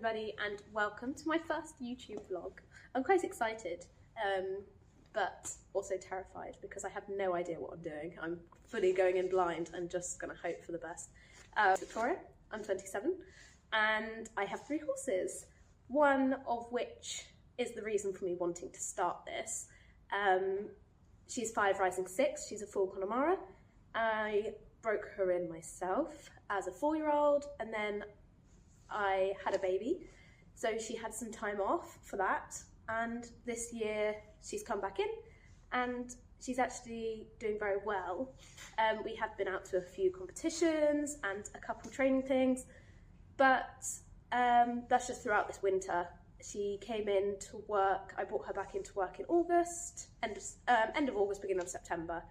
everybody, and welcome to my first YouTube vlog. I'm quite excited, but also terrified because I have no idea what I'm doing. I'm fully going in blind and just going to hope for the best. Victoria, I'm 27 and I have 3 horses, one of which is the reason for me wanting to start this. She's 5 rising 6, she's a full Connemara. I broke her in myself as a 4-year-old, and then I had a baby, so she had some time off for that, and this year she's come back in and she's actually doing very well. We have been out to a few competitions and a couple training things, but that's just throughout this winter. She came in to work, I brought her back into work in August, end of August, beginning of September,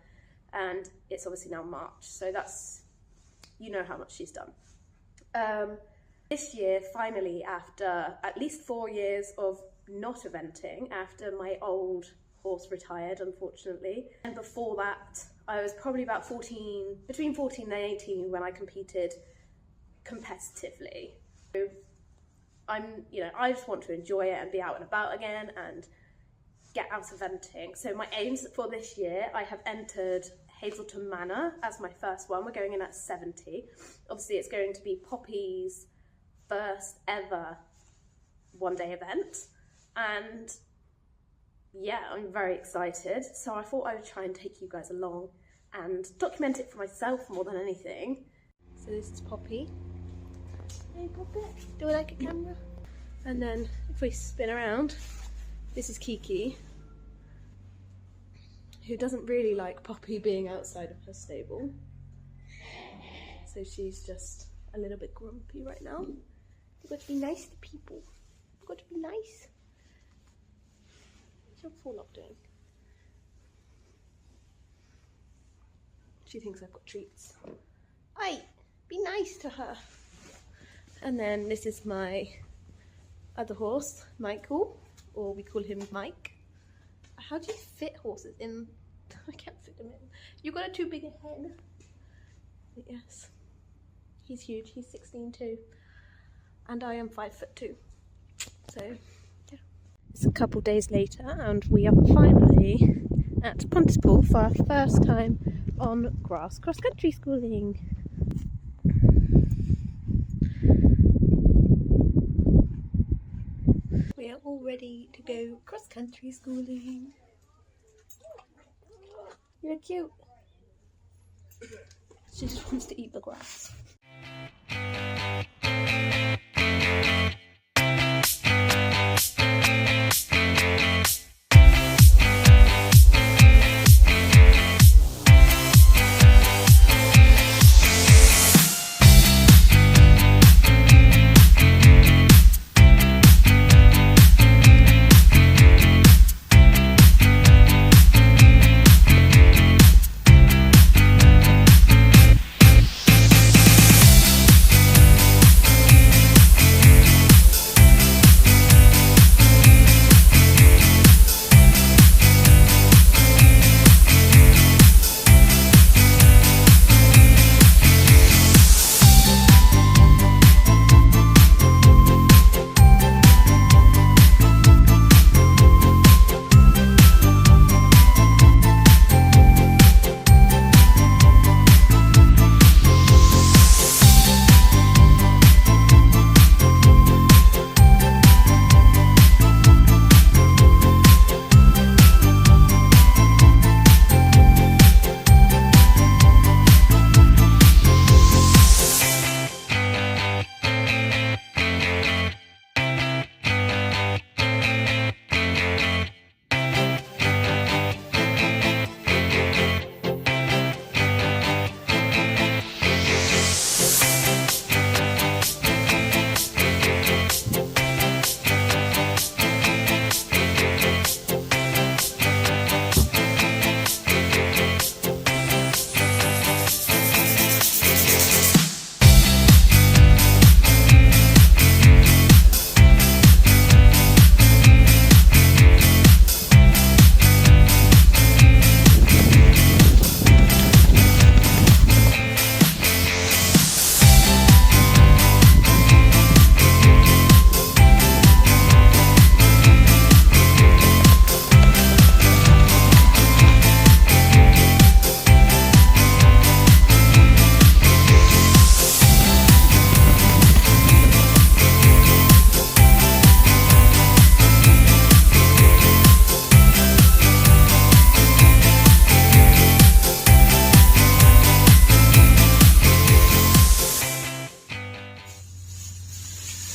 and it's obviously now March, so that's, you know how much she's done. This year, finally, after at least 4 years of not eventing, after my old horse retired, unfortunately, and before that, I was probably about between 14 and 18 when I competed competitively. So I just want to enjoy it and be out and about again and get out eventing. So my aims for this year, I have entered Hazelton Manor as my first one. We're going in at 70. Obviously, it's going to be Poppy's first ever one-day event, and yeah, I'm very excited. So I thought I would try and take you guys along and document it for myself more than anything. So this is Poppy. Hey Poppy, do I like a camera? And then if we spin around, this is Kiki, who doesn't really like Poppy being outside of her stable. So she's just a little bit grumpy right now. You've got to be nice to people. You've got to be nice. What's your forelock doing? She thinks I've got treats. Aye, be nice to her. And then this is my other horse, Michael, or we call him Mike. How do you fit horses in? I can't fit them in. You've got a too big a head. But yes, he's huge. He's 16 too. And I am 5'2". So, yeah. It's a couple days later and we are finally at Pontispool for our first time on grass cross-country schooling. We are all ready to go cross-country schooling. You're cute. She just wants to eat the grass.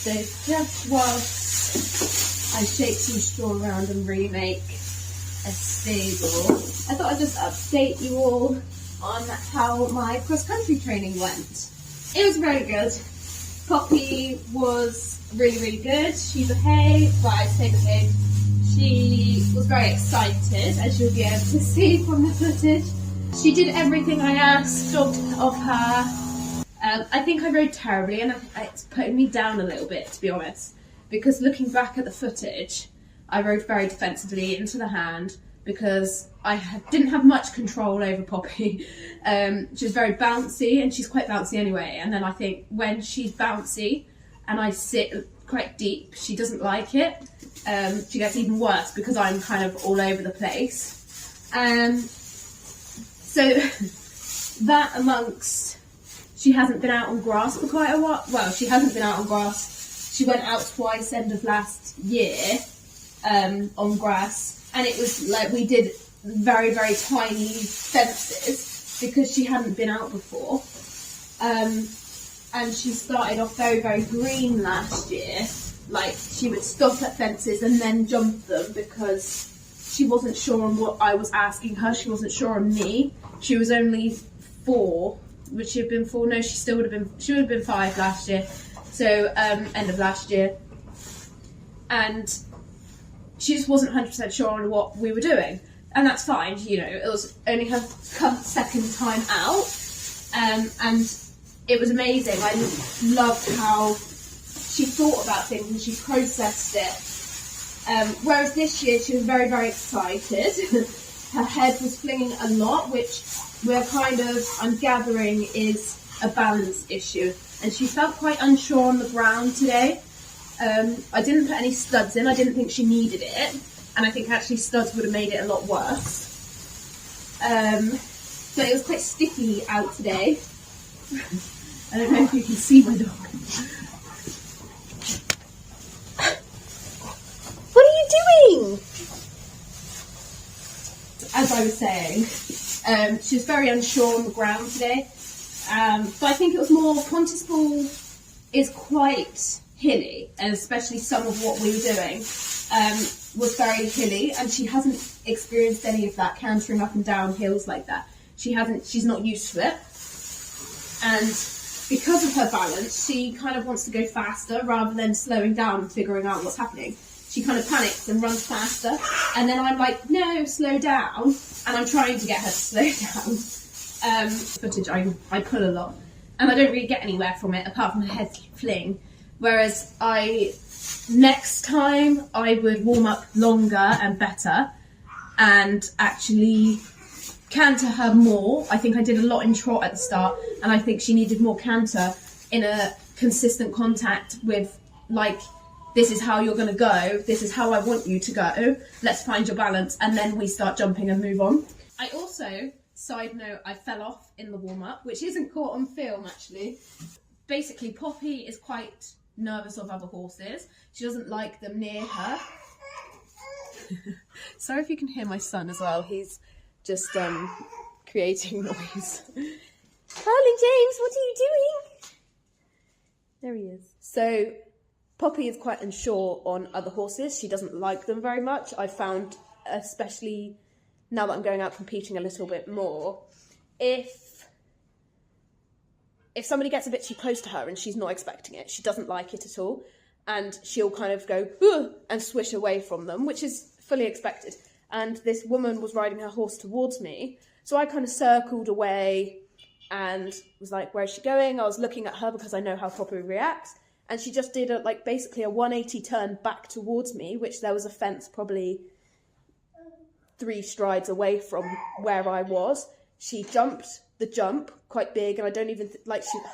So just whilst I shake some straw around and remake a stable, I thought I'd just update you all on how my cross-country training went. It was very good. Poppy was really, really good. She behaved, well, I say behaved. She was very excited, as you'll be able to see from the footage. She did everything I asked of her. I think I rode terribly, and it's putting me down a little bit, to be honest, because looking back at the footage, I rode very defensively into the hand because I didn't have much control over Poppy. She was very bouncy, and she's quite bouncy anyway, and then I think when she's bouncy and I sit quite deep, she doesn't like it. She gets even worse because I'm kind of all over the place. So that amongst, she hasn't been out on grass for quite a while. Well, she hasn't been out on grass. She went out twice end of last year on grass, and it was like we did very, very tiny fences because she hadn't been out before. And she started off very, very green last year. Like, she would stop at fences and then jump them because she wasn't sure on what I was asking her. She wasn't sure on me. She was only 4. Would she have been 4? No, she would have been 5 last year. So, end of last year. And she just wasn't 100% sure on what we were doing. And that's fine, you know, it was only her second time out. And it was amazing. I loved how she thought about things and she processed it. Whereas this year she was very, very excited. Her head was flinging a lot, which I'm gathering is a balance issue. And she felt quite unsure on the ground today. I didn't put any studs in. I didn't think she needed it. And I think actually studs would have made it a lot worse. So it was quite sticky out today. I don't know if you can see my dog. What are you doing? As I was saying, she was very unsure on the ground today. But I think it was more, Pontispool is quite hilly, and especially some of what we were doing was very hilly, and she hasn't experienced any of that cantering up and down hills like that. She's not used to it. And because of her balance, she kind of wants to go faster rather than slowing down and figuring out what's happening. She kind of panics and runs faster, and then I'm like, no, slow down, and I'm trying to get her to slow down. Footage, I pull a lot, and I don't really get anywhere from it apart from her head fling. Whereas next time I would warm up longer and better and actually canter her more. I think I did a lot in trot at the start, and I think she needed more canter in a consistent contact with, like, this is how you're going to go, this is how I want you to go, let's find your balance, and then we start jumping and move on. I also, side note, I fell off in the warm-up, which isn't caught on film actually. Basically, Poppy is quite nervous of other horses. She doesn't like them near her. Sorry if you can hear my son as well, he's just creating noise. Darling James, what are you doing? There he is. So Poppy is quite unsure on other horses. She doesn't like them very much. I found, especially now that I'm going out competing a little bit more, if somebody gets a bit too close to her and she's not expecting it, she doesn't like it at all, and she'll kind of go and swish away from them, which is fully expected. And this woman was riding her horse towards me, so I kind of circled away and was like, where is she going? I was looking at her because I know how Poppy reacts, and she just did basically a 180 turn back towards me, which there was a fence probably 3 strides away from where I was. She jumped the jump quite big, and I don't even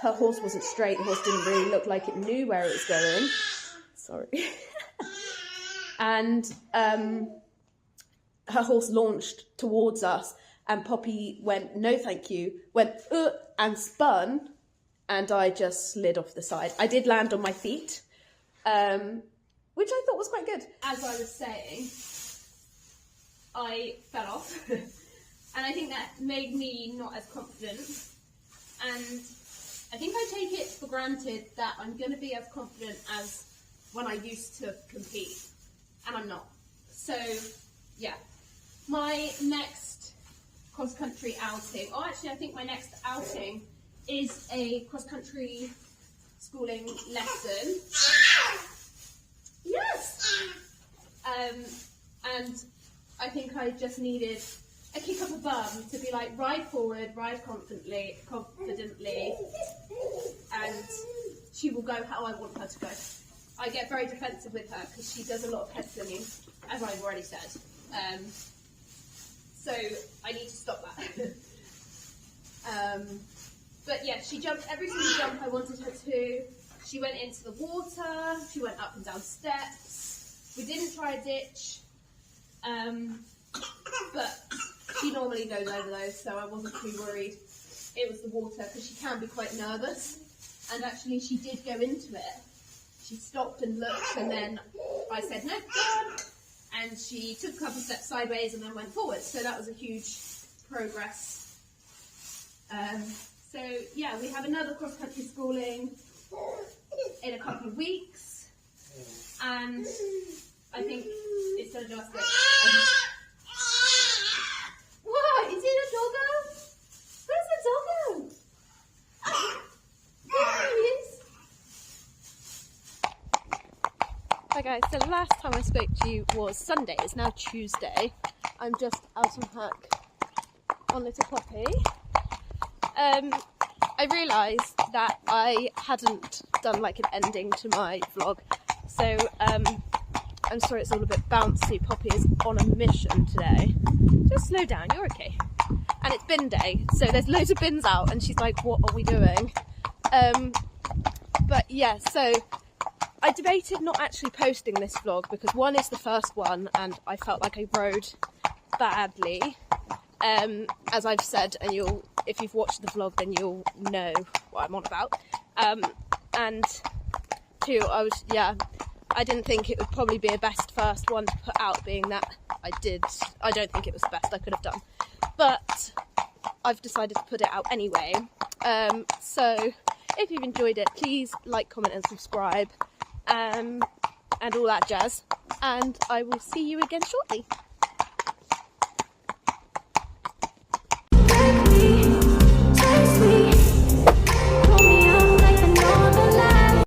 her horse wasn't straight. The horse didn't really look like it knew where it was going. Sorry. And her horse launched towards us, and Poppy went, no thank you, went and spun, and I just slid off the side. I did land on my feet, which I thought was quite good. As I was saying, I fell off, and I think that made me not as confident. And I think I take it for granted that I'm going to be as confident as when I used to compete, and I'm not. So, yeah. My next cross-country outing, oh actually I think my next outing is a cross-country schooling lesson. Yes! And I think I just needed a kick up the bum to be like, ride forward, ride confidently, and she will go how I want her to go. I get very defensive with her because she does a lot of head slinging, as I've already said. So I need to stop that. But yeah, she jumped every single jump I wanted her to. She went into the water, she went up and down steps. We didn't try a ditch, but she normally goes over those, so I wasn't too worried. It was the water, because she can be quite nervous. And actually she did go into it. She stopped and looked, and then I said, no, go on. And she took a couple steps sideways and then went forward. So that was a huge progress. So yeah, we have another cross-country schooling in a couple of weeks. And I think it's going to do us good. What? Is it a doggo? Where's the doggo? There he is. Hi guys, so the last time I spoke to you was Sunday. It's now Tuesday. I'm just out on hack on Little Poppy. I realised that I hadn't done like an ending to my vlog, so I'm sorry it's all a bit bouncy. Poppy is on a mission today. Just slow down, you're okay. And it's bin day, so there's loads of bins out and she's like, what are we doing? But yeah, so I debated not actually posting this vlog because one is the first one and I felt like I rode badly, as I've said, and if you've watched the vlog then you'll know what I'm on about. And two, I didn't think it would probably be a best first one to put out, being that I don't think it was the best I could have done, but I've decided to put it out anyway. So if you've enjoyed it, please like, comment and subscribe, and all that jazz, and I will see you again shortly.